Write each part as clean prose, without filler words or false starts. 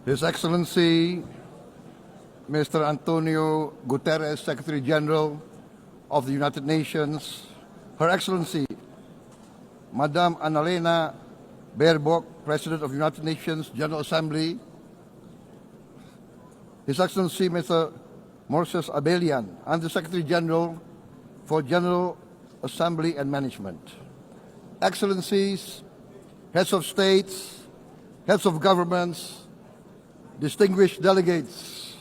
His Excellency, Mr. Antonio Guterres, Secretary General of the United Nations, Her Excellency, Madam Annalena Baerbock, President of the United Nations General Assembly, His Excellency, Mr. Moses Abelian, Under-Secretary General for General Assembly and Management, Excellencies, Heads of States, Heads of Governments, distinguished delegates,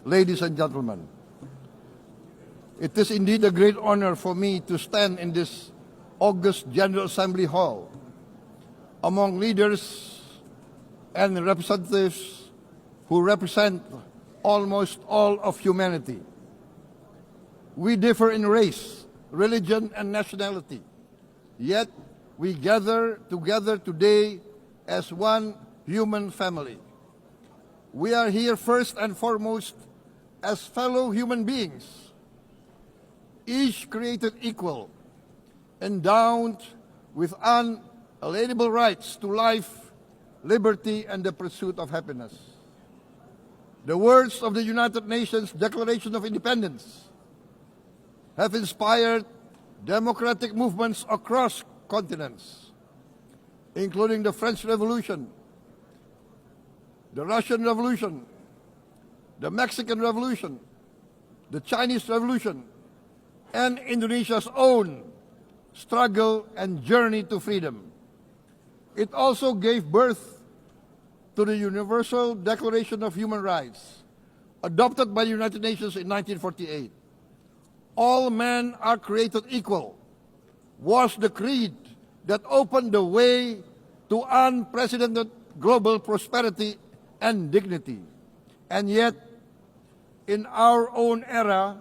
ladies and gentlemen. It is indeed a great honor for me to stand in this august General Assembly Hall among leaders and representatives who represent almost all of humanity. We differ in race, religion, and nationality, yet we gather together today as one human family. We are here first and foremost as fellow human beings, each created equal, endowed with unalienable rights to life, liberty, and the pursuit of happiness. The words of the United Nations Declaration of Independence have inspired democratic movements across continents, including the French Revolution, the Russian Revolution, the Mexican Revolution, the Chinese Revolution, and Indonesia's own struggle and journey to freedom. It also gave birth to the Universal Declaration of Human Rights, adopted by the United Nations in 1948. All men are created equal was the creed that opened the way to unprecedented global prosperity and dignity. And yet, in our own era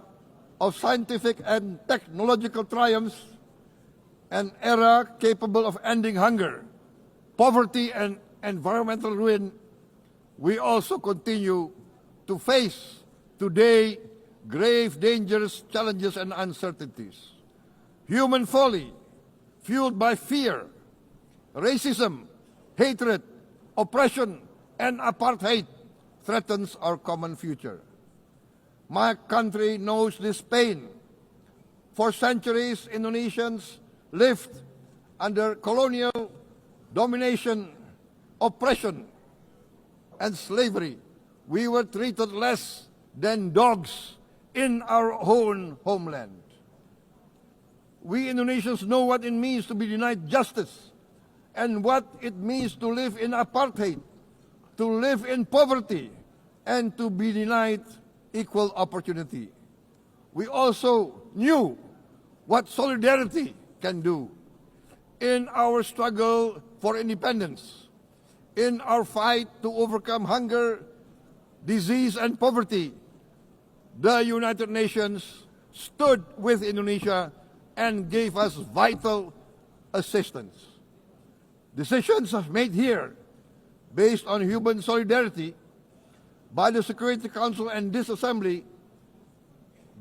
of scientific and technological triumphs, an era capable of ending hunger, poverty, and environmental ruin, we also continue to face today grave dangers, challenges, and uncertainties. Human folly, fueled by fear, racism, hatred, oppression, and apartheid, threatens our common future. My country knows this pain. For centuries, Indonesians lived under colonial domination, oppression, and slavery. We were treated less than dogs in our own homeland. We Indonesians know what it means to be denied justice and what it means to live in apartheid, to live in poverty, and to be denied equal opportunity. We also knew what solidarity can do in our struggle for independence, in our fight to overcome hunger, disease, and poverty. The United Nations stood with Indonesia and gave us vital assistance. Decisions made here based on human solidarity by the Security Council and this Assembly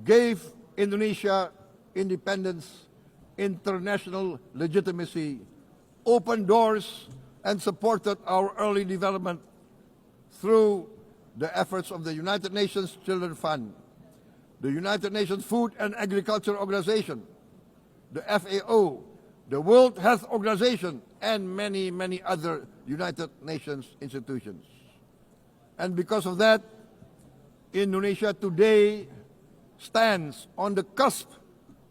gave Indonesia independence, international legitimacy, opened doors, and supported our early development through the efforts of the United Nations Children's Fund, the United Nations Food and Agriculture Organization, the FAO, the World Health Organization, and many, many other United Nations institutions. And because of that, Indonesia today stands on the cusp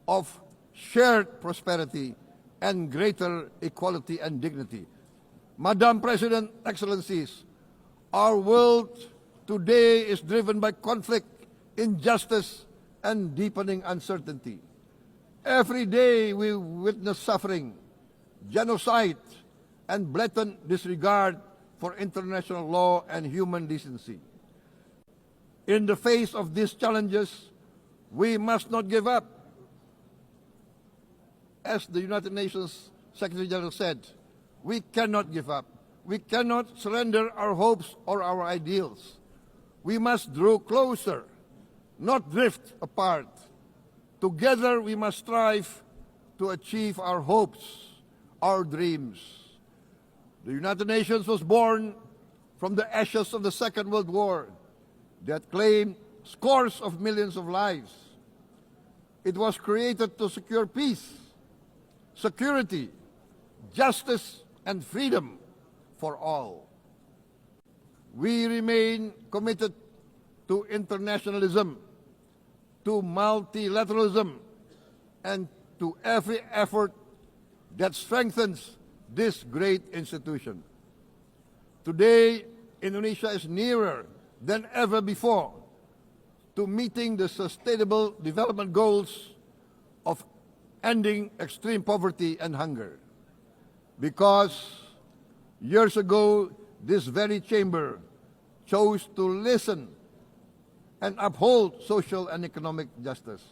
of shared prosperity and greater equality and dignity. Madam President, Excellencies, our world today is driven by conflict, injustice, and deepening uncertainty. Every day we witness suffering, genocide, and blatant disregard for international law and human decency. In the face of these challenges, we must not give up. As the United Nations Secretary General said, we cannot give up. We cannot surrender our hopes or our ideals. We must draw closer, not drift apart. Together we must strive to achieve our hopes, our dreams. The United Nations was born from the ashes of the Second World War that claimed scores of millions of lives. It was created to secure peace, security, justice, and freedom for all. We remain committed to internationalism, to multilateralism, and to every effort that strengthens this great institution. Today, Indonesia is nearer than ever before to meeting the sustainable development goals of ending extreme poverty and hunger. Because years ago, this very chamber chose to listen and uphold social and economic justice.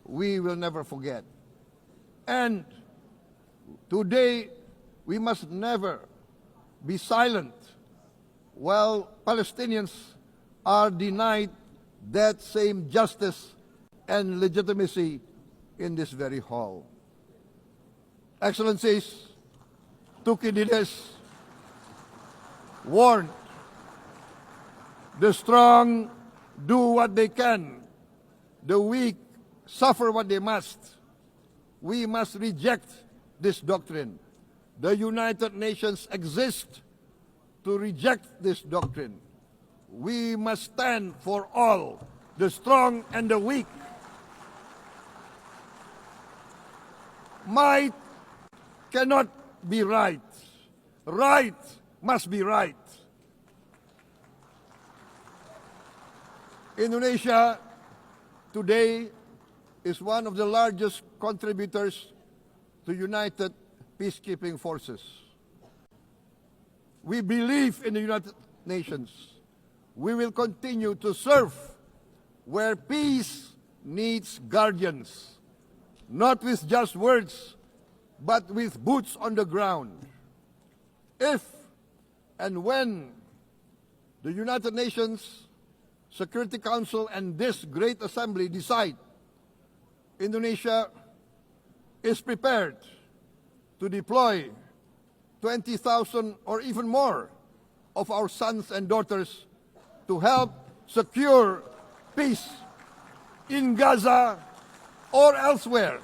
We will never forget. And today, we must never be silent while Palestinians are denied that same justice and legitimacy in this very hall. Excellencies, Thucydides warned, the strong do what they can, the weak suffer what they must. We must reject this doctrine. The United Nations exist to reject this doctrine. We must stand for all, the strong and the weak. Might cannot be right. Right must be right. Indonesia today is one of the largest contributors to United Peacekeeping Forces. We believe in the United Nations. We will continue to serve where peace needs guardians, not with just words, but with boots on the ground. If and when the United Nations Security Council and this great assembly decide Indonesia is prepared to deploy 20,000 or even more of our sons and daughters to help secure peace in Gaza or elsewhere,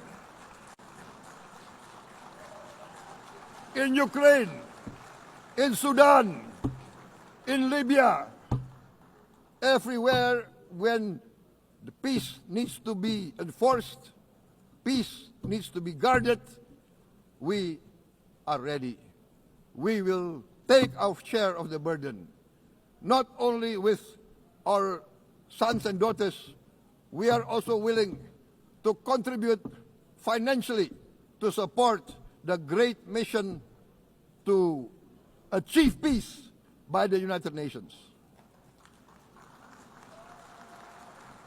in Ukraine, in Sudan, in Libya, everywhere when the peace needs to be enforced, peace needs to be guarded, we are ready. We will take our share of the burden, not only with our sons and daughters, we are also willing to contribute financially to support the great mission to achieve peace by the United Nations.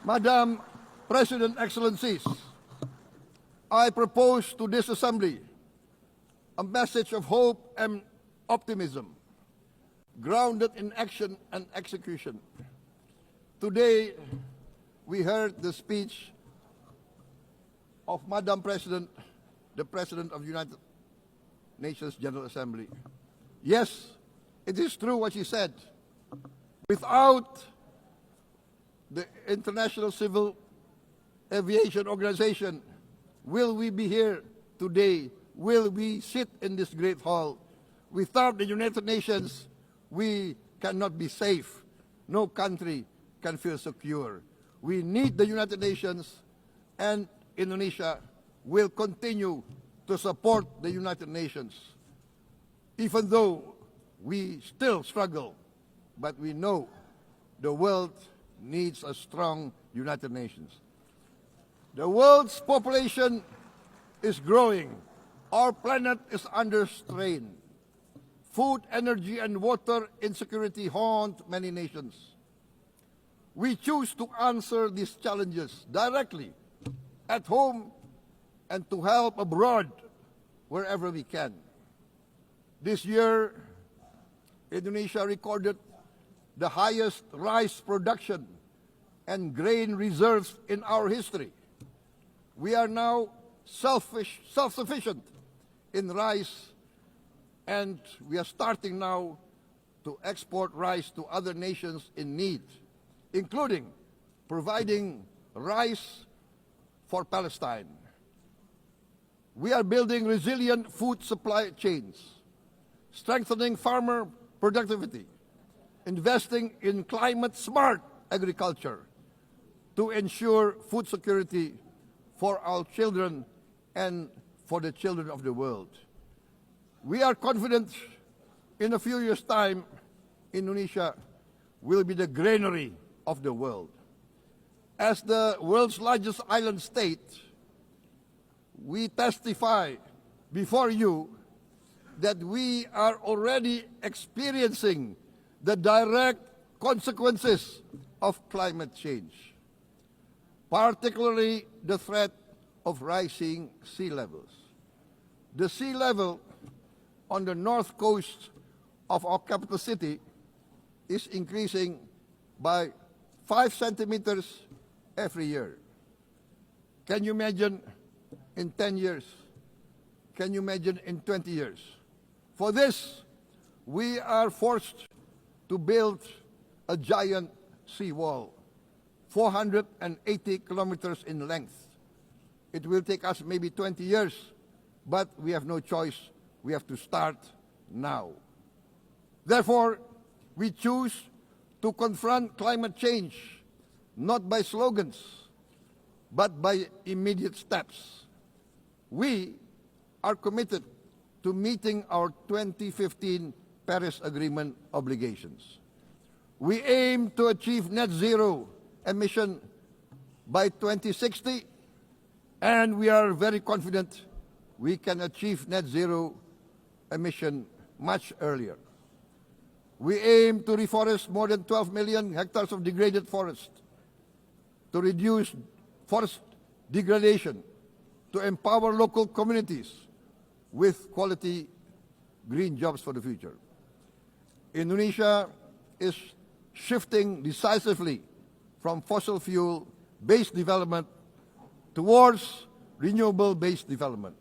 Madam President, Excellencies, I propose to this Assembly a message of hope and optimism, grounded in action and execution. Today, we heard the speech of Madam President, the President of the United Nations General Assembly. Yes, it is true what she said. Without the International Civil Aviation Organization, will we be here today? Will we sit in this great hall? Without the United Nations, we cannot be safe. No country can feel secure. We need the United Nations, and Indonesia will continue to support the United Nations, even though we still struggle, but we know the world needs a strong United Nations. The world's population is growing. Our planet is under strain. Food, energy, and water insecurity haunt many nations. We choose to answer these challenges directly at home and to help abroad wherever we can. This year, Indonesia recorded the highest rice production and grain reserves in our history. We are now self-sufficient in rice, and we are starting now to export rice to other nations in need, including providing rice for Palestine. We are building resilient food supply chains, strengthening farmer productivity, investing in climate-smart agriculture to ensure food security for our children and for the children of the world. We are confident in a few years' time, Indonesia will be the granary of the world. As the world's largest island state, we testify before you that we are already experiencing the direct consequences of climate change, particularly the threat of rising sea levels. The sea level on the north coast of our capital city is increasing by 5 centimeters every year. Can you imagine in 10 years? Can you imagine in 20 years? For this, we are forced to build a giant seawall, 480 kilometers in length. It will take us maybe 20 years, but we have no choice. We have to start now. Therefore, we choose to confront climate change not by slogans, but by immediate steps. We are committed to meeting our 2015 Paris Agreement obligations. We aim to achieve net zero emission by 2060, and we are very confident we can achieve net zero emission much earlier. We aim to reforest more than 12 million hectares of degraded forest, to reduce forest degradation, to empower local communities with quality green jobs for the future. Indonesia is shifting decisively from fossil fuel-based development towards renewable-based development.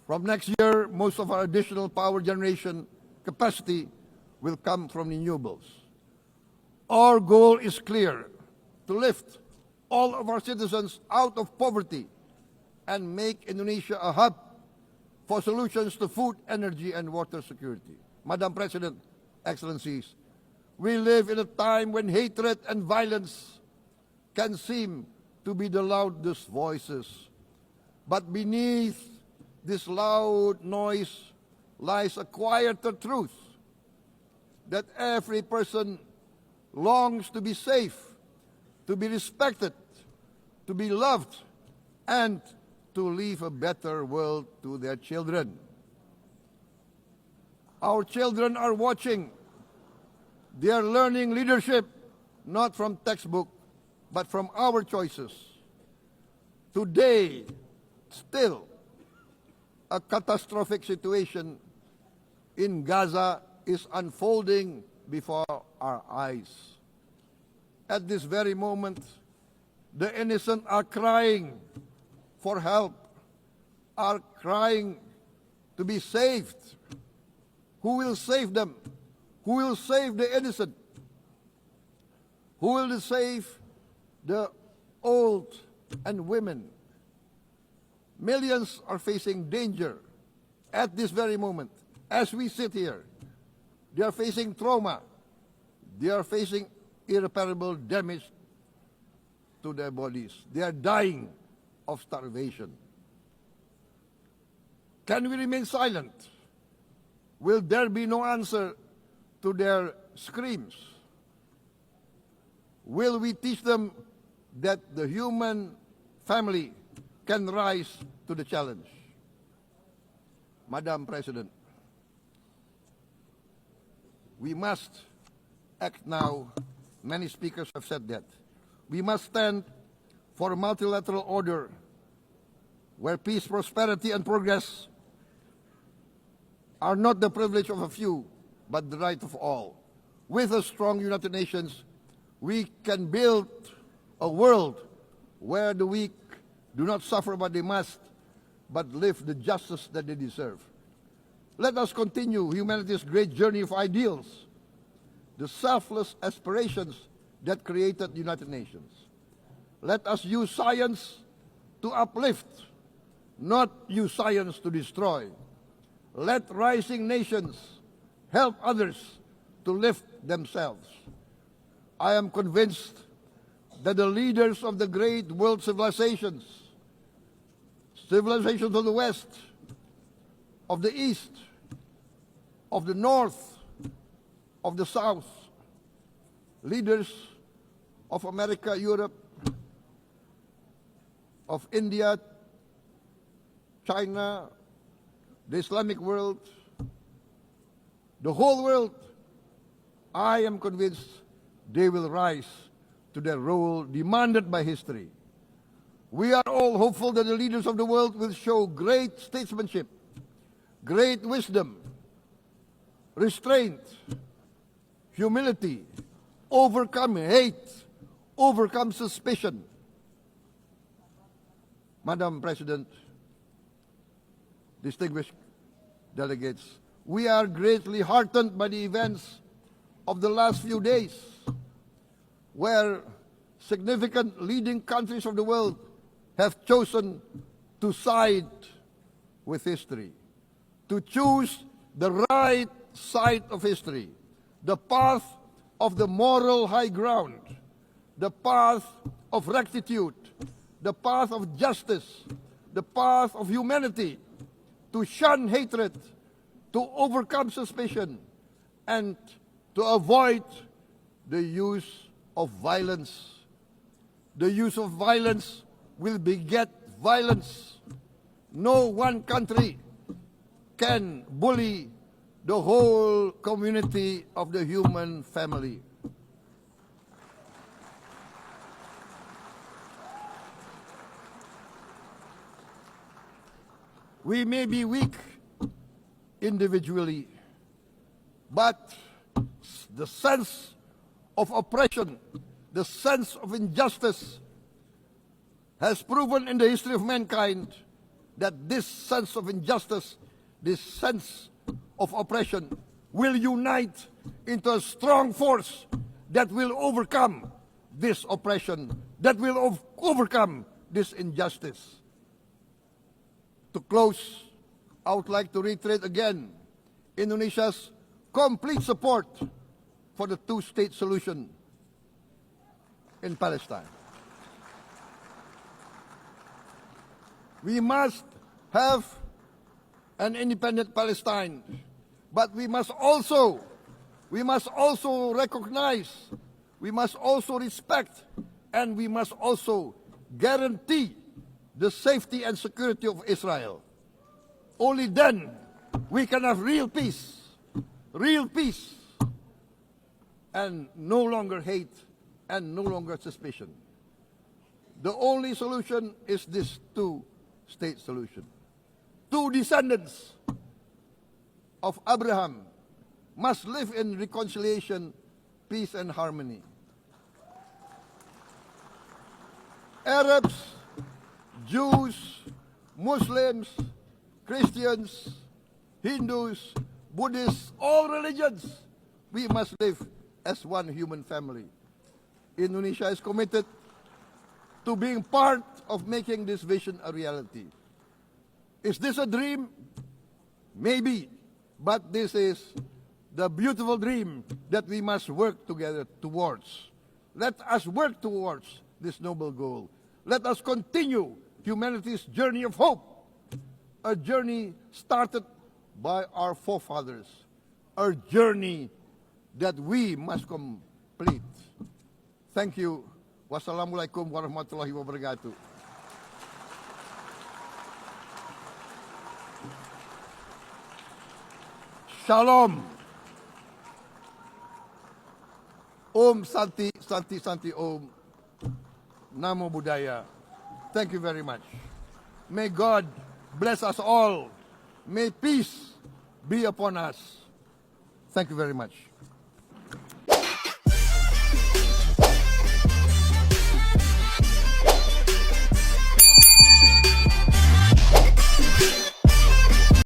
From next year, most of our additional power generation capacity will come from renewables. Our goal is clear: to lift all of our citizens out of poverty and make Indonesia a hub for solutions to food, energy, and water security. Madam President, Excellencies, we live in a time when hatred and violence can seem to be the loudest voices. But beneath this loud noise lies a quieter truth, that every person longs to be safe, to be respected, to be loved, and to leave a better world to their children. Our children are watching. They are learning leadership not from textbook, but from our choices. Today, still, a catastrophic situation in Gaza is unfolding before our eyes. At this very moment, the innocent are crying for help, are crying to be saved. Who will save them? Who will save the innocent? Who will save the old and women? Millions are facing danger at this very moment. As we sit here, they are facing trauma. They are facing irreparable damage to their bodies. They are dying of starvation. Can we remain silent? Will there be no answer to their screams? Will we teach them that the human family can rise to the challenge? Madam President, we must act now. Many speakers have said that. We must stand for a multilateral order where peace, prosperity, and progress are not the privilege of a few, but the right of all. With a strong United Nations, we can build a world where the weak do not suffer what they must, but live the justice that they deserve. Let us continue humanity's great journey of ideals, the selfless aspirations that created the United Nations. Let us use science to uplift, not use science to destroy. Let rising nations help others to lift themselves. I am convinced that the leaders of the great world civilizations of the West, of the East, of the North, of the South, leaders of America, Europe, of India, China, the Islamic world, the whole world, I am convinced they will rise to their role demanded by history. We are all hopeful that the leaders of the world will show great statesmanship, great wisdom, restraint, humility, overcome hate, overcome suspicion. Madam President, distinguished delegates, we are greatly heartened by the events of the last few days, where significant leading countries of the world have chosen to side with history, to choose the right side of history, the path of the moral high ground, the path of rectitude, the path of justice, the path of humanity, to shun hatred, to overcome suspicion, and to avoid the use of violence. The use of violence will beget violence. No one country can bully the whole community of the human family. We may be weak individually, but the sense of oppression, the sense of injustice has proven in the history of mankind that this sense of injustice, this sense of oppression will unite into a strong force that will overcome this oppression, that will overcome this injustice. To close, I would like to reiterate again Indonesia's complete support for the two-state solution in Palestine. We must have an independent Palestine, but we must also recognize, we must also respect, and we must also guarantee the safety and security of Israel. Only then we can have real peace, and no longer hate and no longer suspicion. The only solution is this two-state solution. Two descendants of Abraham must live in reconciliation, peace, and harmony. Arabs, Jews, Muslims, Christians, Hindus, Buddhists, all religions, we must live as one human family. Indonesia is committed to being part of making this vision a reality. Is this a dream? Maybe, but this is the beautiful dream that we must work together towards. Let us work towards this noble goal. Let us continue humanity's journey of hope, a journey started by our forefathers, a journey that we must complete. Thank you. Wassalamualaikum warahmatullahi wabarakatuh. Shalom. Om Santi, Santi, Santi Om. Namo Buddhaya. Thank you very much. May God bless us all. May peace be upon us. Thank you very much.